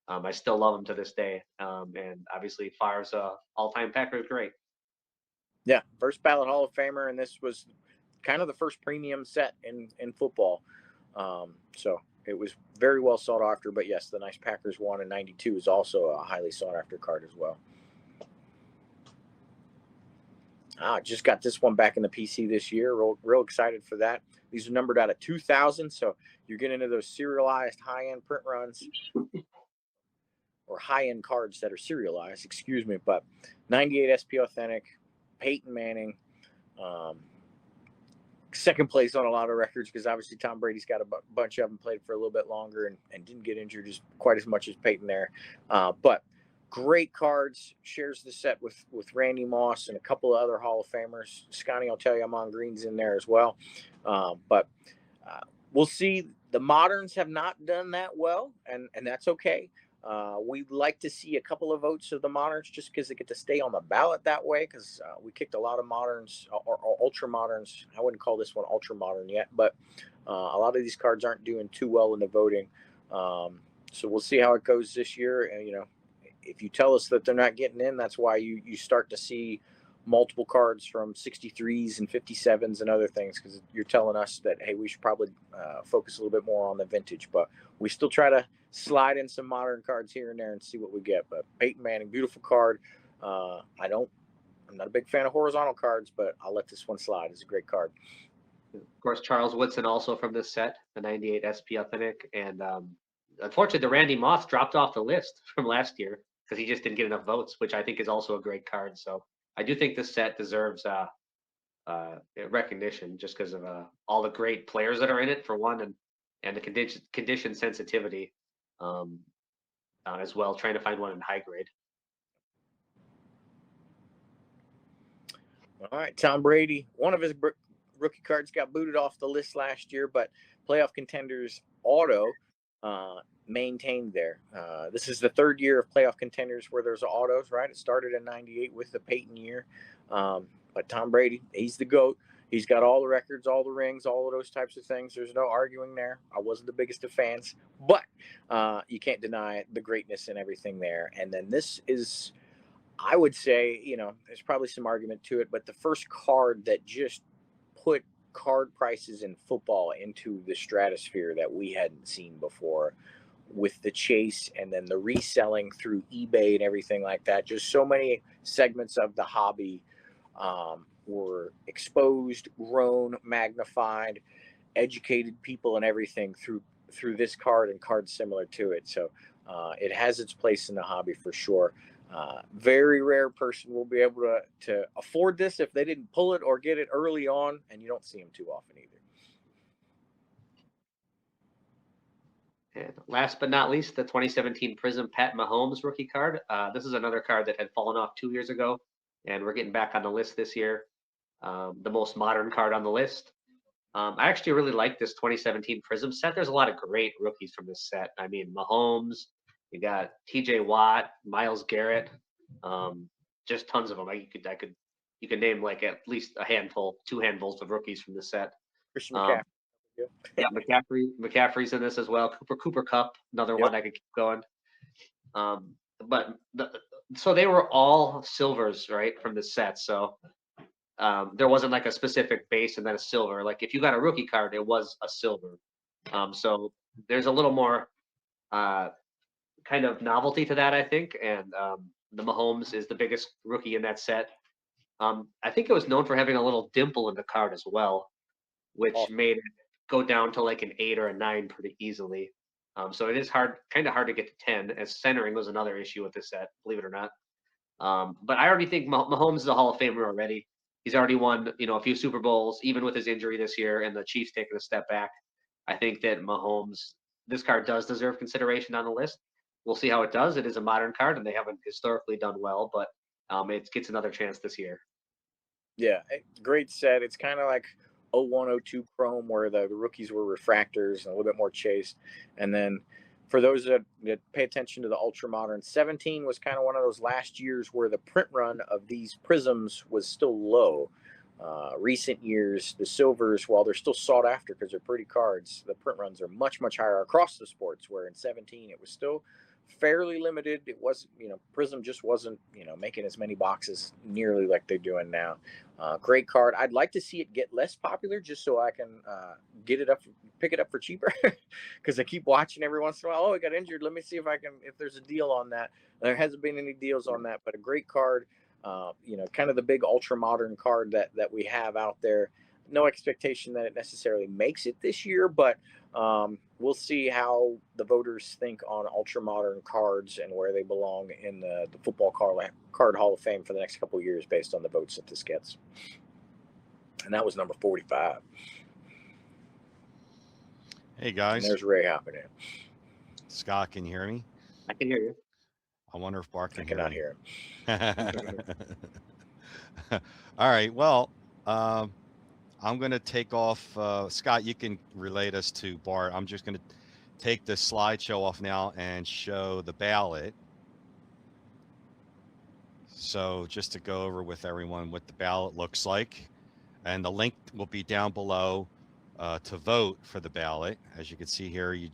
I still love them to this day. And obviously, Favre's all-time Packers great. Yeah, first ballot Hall of Famer, and this was kind of the first premium set in football. So it was very well sought after. But yes, the nice Packers one in '92 is also a highly sought after card as well. Just got this one back in the PC this year. Real excited for that. These are numbered out of 2000, so you're getting into those serialized high-end print runs or high-end cards that are serialized, excuse me. But 98 SP Authentic, Peyton Manning, second place on a lot of records because obviously Tom Brady's got a bunch of them, played for a little bit longer and didn't get injured quite as much as Peyton there. But great cards. Shares the set with Randy Moss and a couple of other Hall of Famers. Scotty, I'll tell you, I'm on Green's in there as well. But we'll see. The moderns have not done that well, and that's okay. We'd like to see a couple of votes of the moderns just because they get to stay on the ballot that way. Because we kicked a lot of moderns or ultra moderns. I wouldn't call this one ultra modern yet, but a lot of these cards aren't doing too well in the voting. So we'll see how it goes this year. And if you tell us that they're not getting in, that's why you start to see multiple cards from 63s and 57s and other things, because you're telling us that, hey, we should probably focus a little bit more on the vintage. But we still try to slide in some modern cards here and there and see what we get. But Peyton Manning, beautiful card. I'm not a big fan of horizontal cards, but I'll let this one slide. It's a great card. Of course, Charles Woodson also from this set, the 98 SP Authentic. And unfortunately, the Randy Moss dropped off the list from last year because he just didn't get enough votes, which I think is also a great card. So I do think this set deserves recognition just because of all the great players that are in it, for one, and the condition sensitivity as well, trying to find one in high grade. All right, Tom Brady, one of his rookie cards got booted off the list last year, but playoff contenders auto maintained there. This is the third year of playoff contenders where there's autos, right? It started in '98 with the Peyton year. But Tom Brady, he's the GOAT. He's got all the records, all the rings, all of those types of things. There's no arguing there. I wasn't the biggest of fans, but you can't deny the greatness and everything there. And then this is, I would say, there's probably some argument to it, but the first card that just put card prices in football into the stratosphere that we hadn't seen before, with the chase and then the reselling through eBay and everything like that. Just so many segments of the hobby were exposed, grown, magnified, educated people and everything through this card and cards similar to it. So it has its place in the hobby for sure. Very rare person will be able to afford this if they didn't pull it or get it early on, and you don't see them too often either. And last but not least, the 2017 Prism Pat Mahomes rookie card. This is another card that had fallen off 2 years ago, and we're getting back on the list this year. The most modern card on the list. I actually really like this 2017 Prism set. There's a lot of great rookies from this set. I mean, Mahomes, you got T.J. Watt, Myles Garrett, just tons of them. You could name like at least a handful, 2 handfuls of rookies from this set. Christian McCaffrey. Yeah, McCaffrey's in this as well. Cooper Kupp, another one I could keep going. So they were all silvers, right, from this set. So there wasn't like a specific base and then a silver. Like if you got a rookie card, it was a silver. So there's a little more kind of novelty to that, I think. And the Mahomes is the biggest rookie in that set. I think it was known for having a little dimple in the card as well, which made it go down to like an 8 or a 9 pretty easily. So it is kind of hard to get to 10, as centering was another issue with this set, believe it or not. But I already think Mahomes is a Hall of Famer already. He's already won, a few Super Bowls, even with his injury this year and the Chiefs taking a step back. I think that Mahomes, this card does deserve consideration on the list. We'll see how it does. It is a modern card, and they haven't historically done well, but it gets another chance this year. Yeah, great set. It's kind of like 01, 02 Chrome, where the rookies were refractors and a little bit more chased. And then for those that pay attention to the ultra modern, 17 was kind of one of those last years where the print run of these prisms was still low. Recent years, the silvers, while they're still sought after because they're pretty cards, the print runs are much, much higher across the sports, where in 17 it was still fairly limited. It was, Prism just wasn't, making as many boxes nearly like they're doing now. Great card. I'd like to see it get less popular just so I can pick it up for cheaper, because I keep watching every once in a while. Oh, it got injured. Let me see if there's a deal on that. There hasn't been any deals on that, but a great card. Kind of the big ultra modern card that we have out there. No expectation that it necessarily makes it this year, but we'll see how the voters think on ultra modern cards and where they belong in the football card Hall of Fame for the next couple of years based on the votes that this gets. And that was number 45. Hey guys. And there's Ray hopping in. Scott, can you hear me? I can hear you. I wonder if Bart I can hear cannot me. hear All right. Well, I'm going to take off. Scott, you can relate us to Bart. I'm just going to take the slideshow off now and show the ballot. So just to go over with everyone what the ballot looks like. And the link will be down below to vote for the ballot. As you can see here, you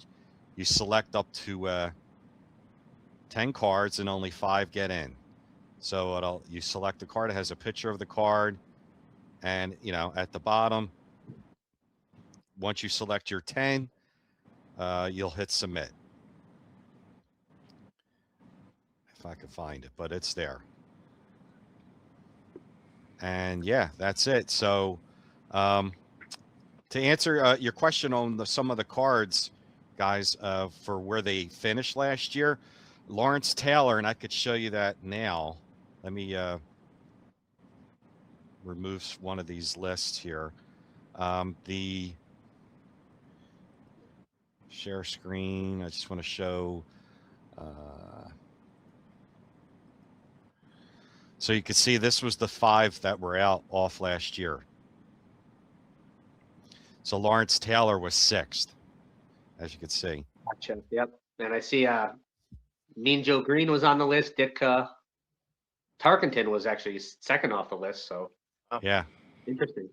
select up to 10 cards and only 5 get in. So you select the card. It has a picture of the card. And, at the bottom, once you select your 10, you'll hit submit. If I can find it, but it's there. And yeah, that's it. So to answer your question on some of the cards, guys, for where they finished last year, Lawrence Taylor, and I could show you that now. Let me remove one of these lists here. The share screen, I just want to show. So you can see this was the 5 that were off last year. So Lawrence Taylor was 6th, as you can see. Gotcha. Yep. And I see Mean Joe Green was on the list. Ditka Tarkenton was actually second off the list. So Yeah. interesting.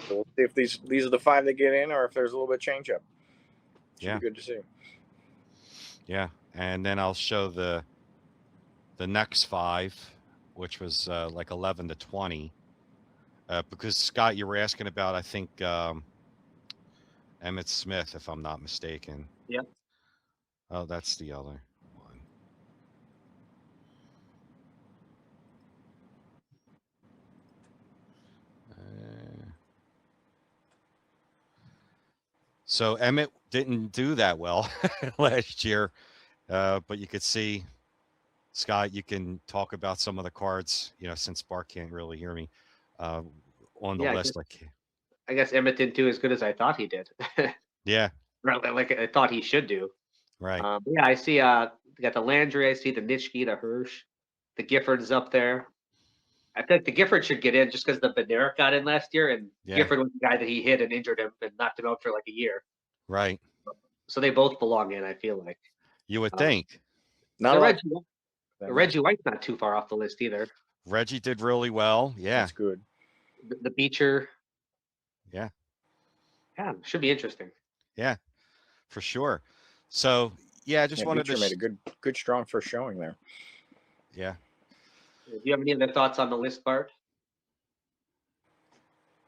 So we'll see if these are the 5 that get in, or if there's a little bit of change up. Should Yeah. be good to see. Yeah, and then I'll show the next 5, which was like 11 to 20. Because Scott, you were asking about, I think, Emmett Smith, if I'm not mistaken. Yep. Oh, that's the other one. So Emmett didn't do that well last year, but you could see, Scott, you can talk about some of the cards, since Bart can't really hear me, on the Yeah, list. I guess Emmett didn't do as good as I thought he did. Yeah, Like I thought he should do. right. Yeah, I see. You got the Landry. I see the Nitschke, the Hirsch, the Gifford is up there. I think the Gifford should get in just because the Bednarik got in last year, and Yeah. Gifford was the guy that he hit and injured him and knocked him out for like a year. Right. So they both belong in. I feel like. You would think. Not So a lot. Reggie White's not too far off the list either. Reggie did really well. Yeah. That's good. The Beecher. Yeah. Yeah, should be interesting. Yeah, for sure. So yeah, I just wanted Beecher to made a good strong first showing there. Yeah. Do you have any other thoughts on the list, Bart?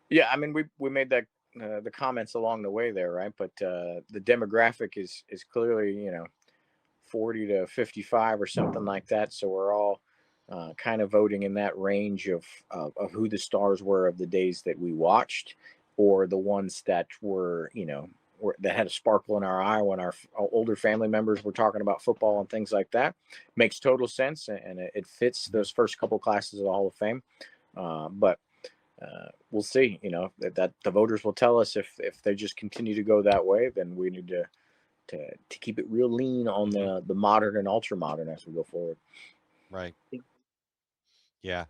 Yeah, I mean we made that the comments along the way there, right? But the demographic is clearly 40 to 55 or something like that. So we're all kind of voting in that range of who the stars were of the days that we watched, or the ones that were that had a sparkle in our eye when our older family members were talking about football and things like that. Makes total sense, and it fits those first couple classes of the Hall of Fame. But we'll see. That the voters will tell us if they just continue to go that way, then we need to keep it real lean on the modern and ultra modern as we go forward. Right. Yeah.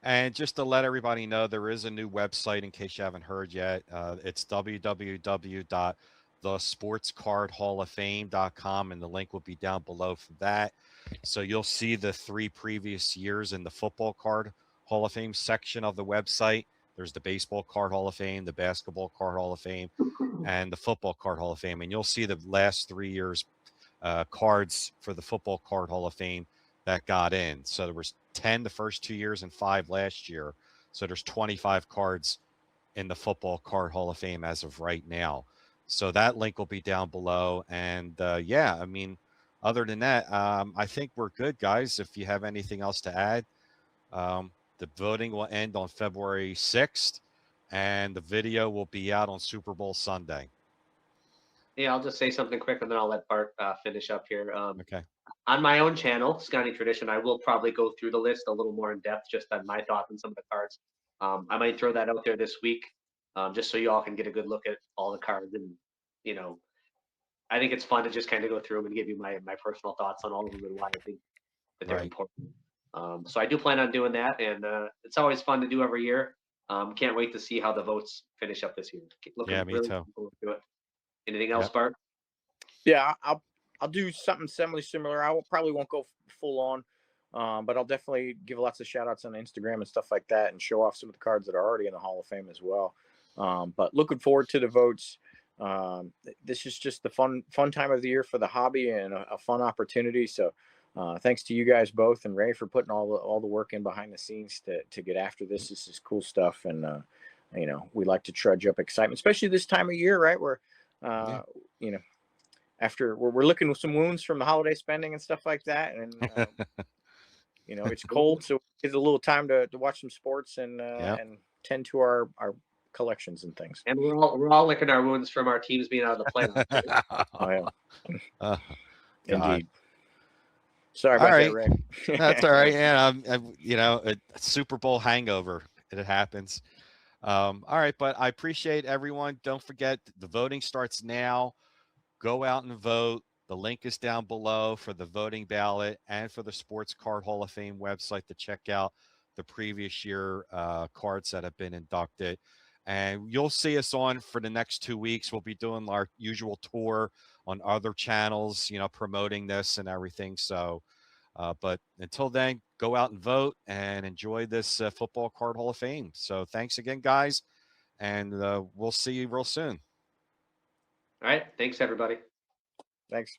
And just to let everybody know, there is a new website in case you haven't heard yet. It's www.thesportscardhalloffame.com, and the link will be down below for that. So you'll see the 3 previous years in the Football Card Hall of Fame section of the website. There's the Baseball Card Hall of Fame, the Basketball Card Hall of Fame, and the Football Card Hall of Fame. And you'll see the last 3 years cards for the Football Card Hall of Fame that got in. So there was 10 the first 2 years and 5 last year. So there's 25 cards in the Football Card Hall of Fame as of right now. So that link will be down below. And yeah, I mean, other than that, I think we're good, guys. If you have anything else to add, the voting will end on February 6th, and the video will be out on Super Bowl Sunday. Yeah, I'll just say something quick and then I'll let Bart finish up here. Okay. On my own channel, Scotty Tradition, I will probably go through the list a little more in depth, just on my thoughts on some of the cards. I might throw that out there this week, just so you all can get a good look at all the cards. And, I think it's fun to just kind of go through them and give you my personal thoughts on all of them and why I think that they're Right. important. So I do plan on doing that, and it's always fun to do every year. Can't wait to see how the votes finish up this year. Yeah, Looking me really too. forward to it. Anything else, Yep. Bart? Yeah, I'll do something similar. Probably won't go full on, but I'll definitely give lots of shout outs on Instagram and stuff like that, and show off some of the cards that are already in the Hall of Fame as well. But looking forward to the votes. This is just the fun time of the year for the hobby, and a fun opportunity. So thanks to you guys both and Ray for putting all the work in behind the scenes to get after this. This is cool stuff, and we like to trudge up excitement, especially this time of year, right? Where Yeah. you know after we're looking with some wounds from the holiday spending and stuff like that, and it's cold, so it's a little time to watch some sports Yeah. and tend to our collections and things. And we're all licking our wounds from our teams being out of the playoffs. Right? Oh yeah, Oh, God. indeed. Sorry All about that, right. Ray. That's all right. Yeah. A Super Bowl hangover. It happens. All right. But I appreciate everyone. Don't forget the voting starts now. Go out and vote. The link is down below for the voting ballot and for the Sports Card Hall of Fame website to check out the previous year cards that have been inducted. And you'll see us on for the next 2 weeks. We'll be doing our usual tour on other channels, promoting this and everything. So, but until then, go out and vote and enjoy this Football Card Hall of Fame. So thanks again, guys. And we'll see you real soon. All right. Thanks, everybody. Thanks.